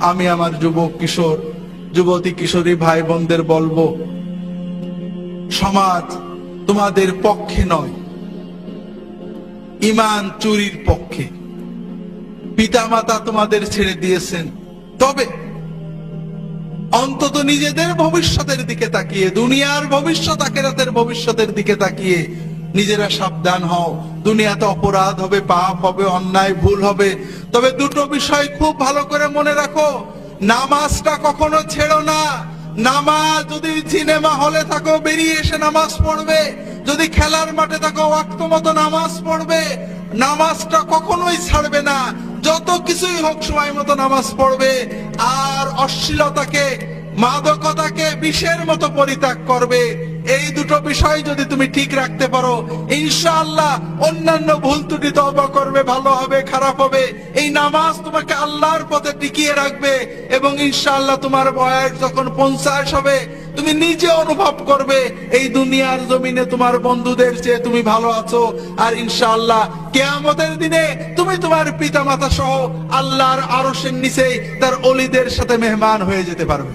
আমি আমার যুবক কিশোর যুবতী কিশোরী ভাই বোনদের বলবো, সমাজ তোমাদের পক্ষে নয়, ঈমান চুরির পক্ষে। পিতামাতা তোমাদের ছেড়ে দিয়েছেন, তবে অন্তত নিজেদের ভবিষ্যতের দিকে তাকিয়ে, দুনিয়ার ভবিষ্যৎ আখিরাতের ভবিষ্যতের দিকে তাকিয়ে নিজেরা সাবধান হও। দুনিয়াতে অপরাধ হবে, পাপ হবে, অন্যায় ভুল হবে, তবে দুটো বিষয় খুব ভালো করে মনে রাখো। নামাজটা কখনো ছেড়ো না। নামাজ, যদি সিনেমা হলে থাকো বেরিয়ে এসে নামাজ পড়বে, যদি খেলার মাঠে থাকো ওয়াক্ত মতো নামাজ পড়বে, নামাজটা কখনোই ছাড়বে না। যত কিছুই হোক সময় মতো নামাজ পড়বে। আর অশ্লীলতাকে, মাদকতাকে বিষের মতো পরিত্যাগ করবে। এই দুটো বিষয় যদি তুমি ঠিক রাখতে পারো, ইনশাআল্লাহ অন্যান্য ভুল ত্রুটি তওবা করবে, ভালো হবে, খারাপ হবে, এই নামাজ তোমাকে আল্লাহর পথে টিকিয়ে রাখবে। এবং ইনশাআল্লাহ তোমার বয়স যখন 50 হবে, তুমি নিজে অনুভব করবে এই দুনিয়ার জমিনে তোমার বন্ধুদের চেয়ে তুমি ভালো আছো। আর ইনশাআল্লাহ কিয়ামতের দিনে তুমি তোমার পিতামাতা সহ আল্লাহর আরশের নিচে তার ওলিদের সাথে মেহমান হয়ে যেতে পারবে।